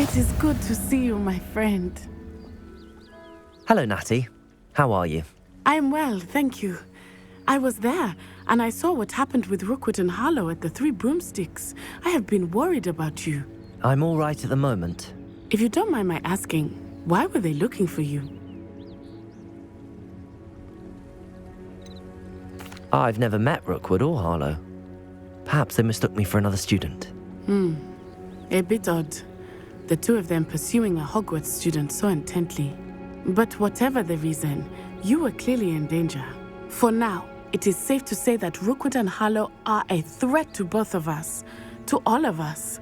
It is good to see you, my friend. Hello, Natty. How are you? I'm well, thank you. I was there, and I saw what happened with Rookwood and Harlow at the Three Broomsticks. I have been worried about you. I'm all right at the moment. If you don't mind my asking, why were they looking for you? I've never met Rookwood or Harlow. Perhaps they mistook me for another student. A bit odd. The two of them pursuing a Hogwarts student so intently. But whatever the reason, you were clearly in danger. For now, it is safe to say that Rookwood and Harlow are a threat to both of us, to all of us.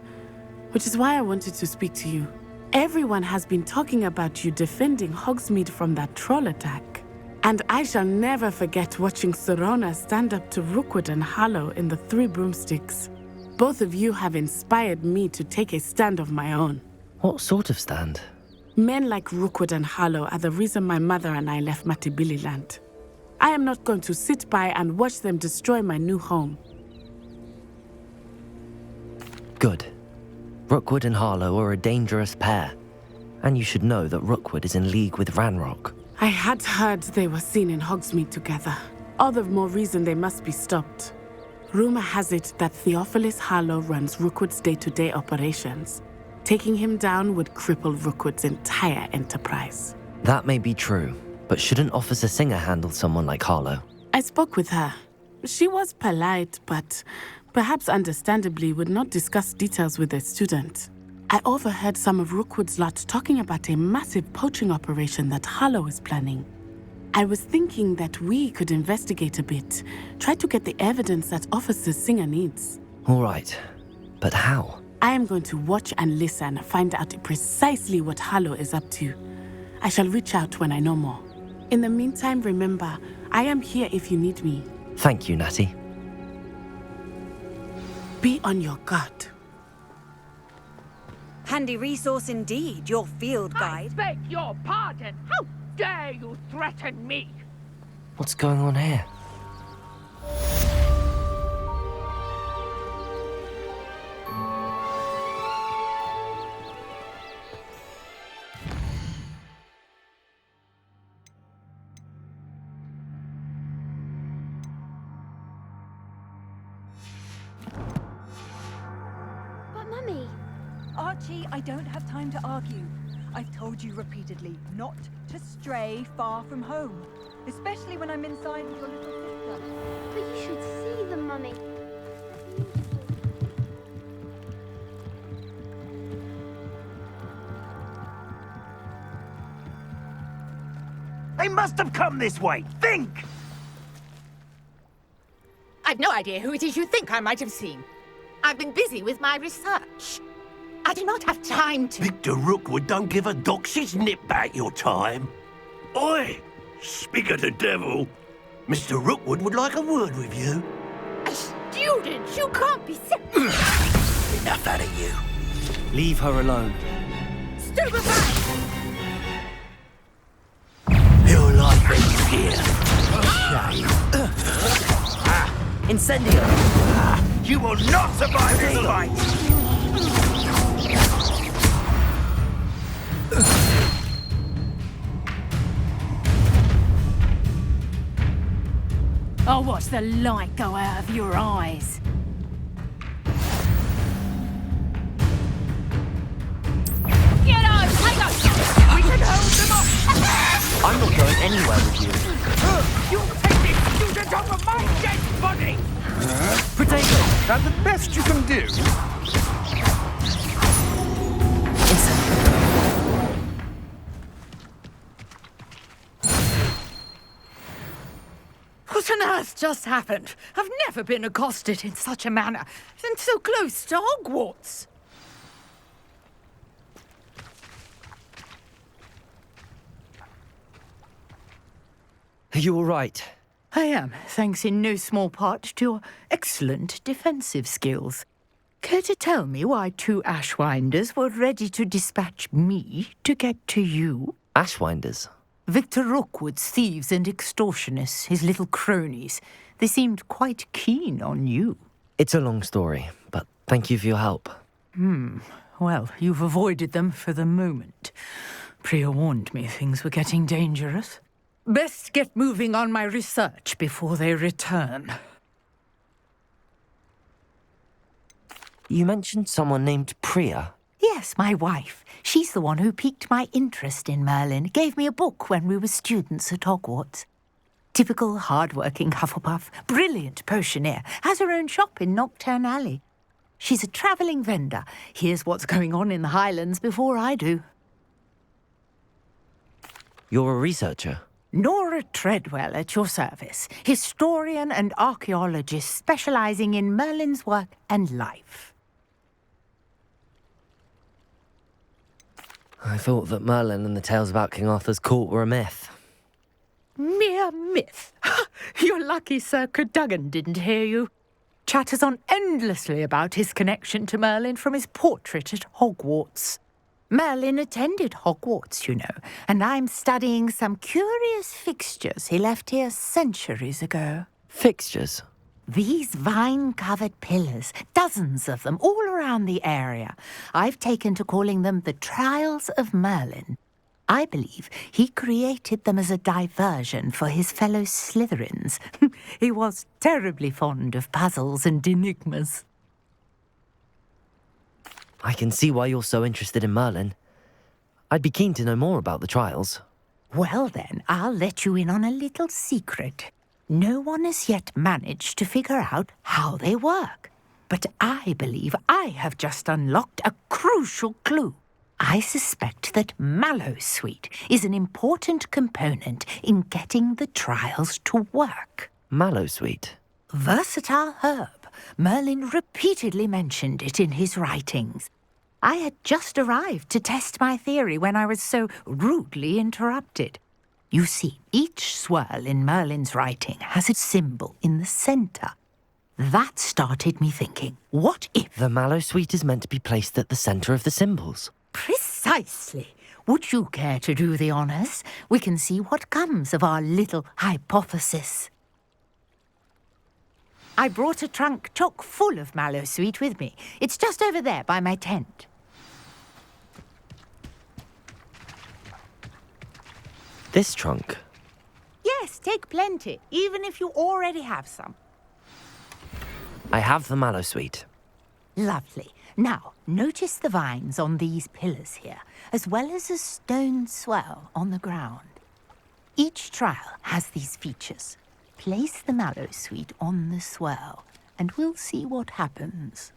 Which is why I wanted to speak to you. Everyone has been talking about you defending Hogsmeade from that troll attack. And I shall never forget watching Serona stand up to Rookwood and Harlow in the Three Broomsticks. Both of you have inspired me to take a stand of my own. What sort of stand? Men like Rookwood and Harlow are the reason my mother and I left Matabeleland. I am not going to sit by and watch them destroy my new home. Good. Rookwood and Harlow are a dangerous pair. And you should know that Rookwood is in league with Ranrock. I had heard they were seen in Hogsmeade together. All the more reason they must be stopped. Rumor has it that Theophilus Harlow runs Rookwood's day-to-day operations. Taking him down would cripple Rookwood's entire enterprise. That may be true, but shouldn't Officer Singer handle someone like Harlow? I spoke with her. She was polite, but perhaps understandably would not discuss details with a student. I overheard some of Rookwood's lot talking about a massive poaching operation that Harlow is planning. I was thinking that we could investigate a bit, try to get the evidence that Officer Singer needs. All right, but how? I am going to watch and listen, find out precisely what Harlow is up to. I shall reach out when I know more. In the meantime, remember, I am here if you need me. Thank you, Natty. Be on your guard. Handy resource indeed, your field guide. I beg your pardon. How dare you threaten me? What's going on here? But Mummy... Archie, I don't have time to argue. I've told you repeatedly not to stray far from home, especially when I'm inside with your little sister. But you should see them, Mummy. They must have come this way. Think! I've no idea who it is you think I might have seen. I've been busy with my research. I do not have time to... Victor Rookwood don't give a doxy's nip back your time. Oi! Speak of the devil. Mr. Rookwood would like a word with you. A student? You can't be so... Enough out of you. Leave her alone. Stupefy! Your life ends here. Shame. Incendio! You will not survive this fight! I'll watch the light go out of your eyes. Get on, take us! We can hold them off! I'm not going anywhere with you. You take this student off of my dead body! Potato, that's the best you can do. What on earth just happened? I've never been accosted in such a manner, and so close to Hogwarts. Are you all right? I am, thanks in no small part to your excellent defensive skills. Care to tell me why two Ashwinders were ready to dispatch me to get to you? Ashwinders? Victor Rookwood's thieves and extortionists, his little cronies. They seemed quite keen on you. It's a long story, but thank you for your help. Well, you've avoided them for the moment. Priya warned me things were getting dangerous. Best get moving on my research before they return. You mentioned someone named Priya. Yes, my wife. She's the one who piqued my interest in Merlin. Gave me a book when we were students at Hogwarts. Typical hard-working Hufflepuff, brilliant potioneer, has her own shop in Diagon Alley. She's a travelling vendor. Hears what's going on in the Highlands before I do. You're a researcher? Nora Treadwell at your service, historian and archaeologist specialising in Merlin's work and life. I thought that Merlin and the tales about King Arthur's court were a myth. Mere myth. You're lucky Sir Cadogan didn't hear you. Chatters on endlessly about his connection to Merlin from his portrait at Hogwarts. Merlin attended Hogwarts, you know, and I'm studying some curious fixtures he left here centuries ago. Fixtures? These vine-covered pillars, dozens of them, all around the area. I've taken to calling them the Trials of Merlin. I believe he created them as a diversion for his fellow Slytherins. He was terribly fond of puzzles and enigmas. I can see why you're so interested in Merlin. I'd be keen to know more about the trials. Well then, I'll let you in on a little secret. No one has yet managed to figure out how they work. But I believe I have just unlocked a crucial clue. I suspect that Mallowsweet is an important component in getting the trials to work. Mallowsweet? Versatile herb. Merlin repeatedly mentioned it in his writings. I had just arrived to test my theory when I was so rudely interrupted. You see, each swirl in Merlin's writing has a symbol in the centre. That started me thinking, what if... The Mallowsweet is meant to be placed at the centre of the symbols. Precisely. Would you care to do the honours? We can see what comes of our little hypothesis. I brought a trunk chock full of Mallowsweet with me. It's just over there by my tent. This trunk? Yes, take plenty, even if you already have some. I have the Mallowsweet. Lovely. Now, notice the vines on these pillars here, as well as a stone swell on the ground. Each trial has these features. Place the Mallowsweet on the swell, and we'll see what happens.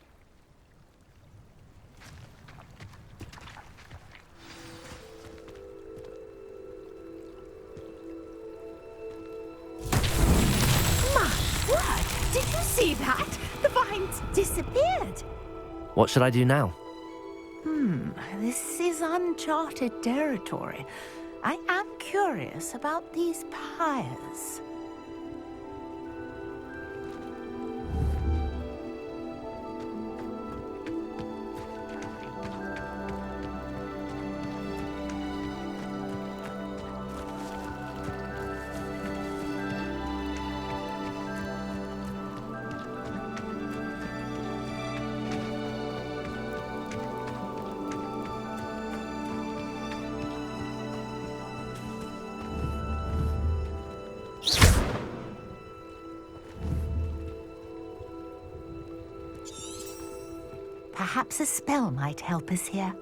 My word! Did you see that? The vines disappeared. What should I do now? This is uncharted territory. I am curious about these pyres. Perhaps a spell might help us here.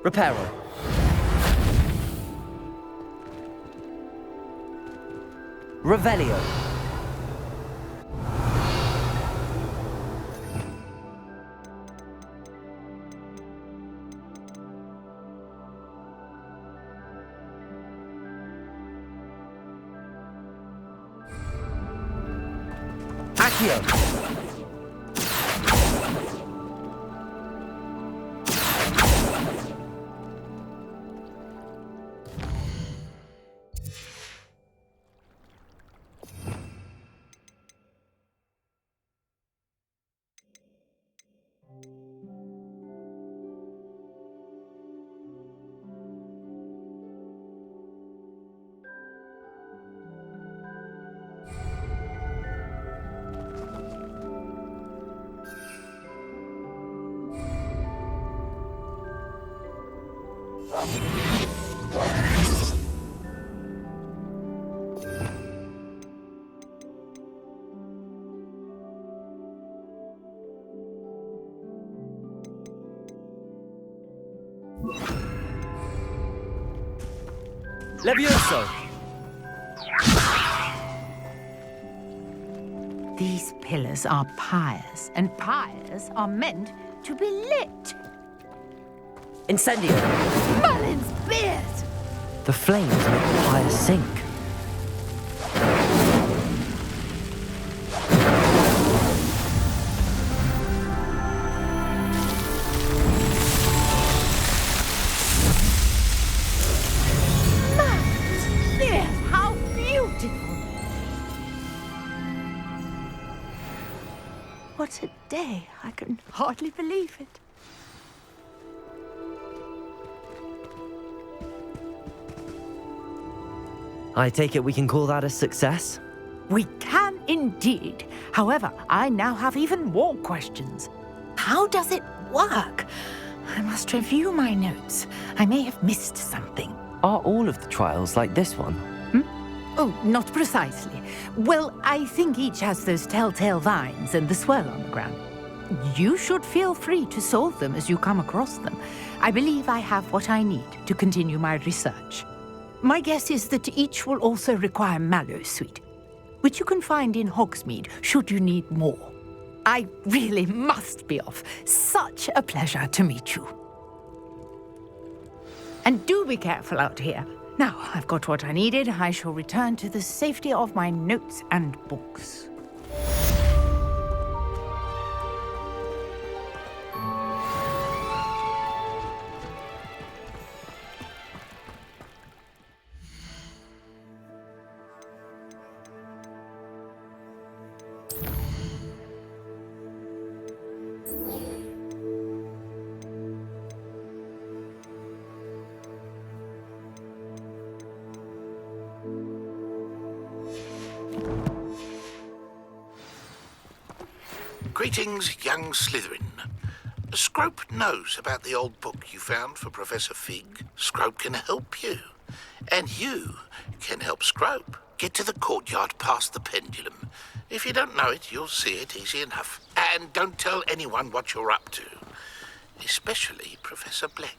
Reparo. Revelio. Accio. Levioso! These pillars are pyres, and pyres are meant to be lit. Incendio! Merlin's beard! The flames make the pyre sink. Merlin's beard! How beautiful! What a day! I can hardly believe it. I take it we can call that a success? We can indeed. However, I now have even more questions. How does it work? I must review my notes. I may have missed something. Are all of the trials like this one? Oh, not precisely. Well, I think each has those telltale vines and the swirl on the ground. You should feel free to solve them as you come across them. I believe I have what I need to continue my research. My guess is that each will also require Mallowsweet, which you can find in Hogsmeade should you need more. I really must be off. Such a pleasure to meet you. And do be careful out here. Now, I've got what I needed. I shall return to the safety of my notes and books. Greetings, young Slytherin. Scrope knows about the old book you found for Professor Fig. Scrope can help you. And you can help Scrope. Get to the courtyard past the pendulum. If you don't know it, you'll see it easy enough. And don't tell anyone what you're up to. Especially Professor Black.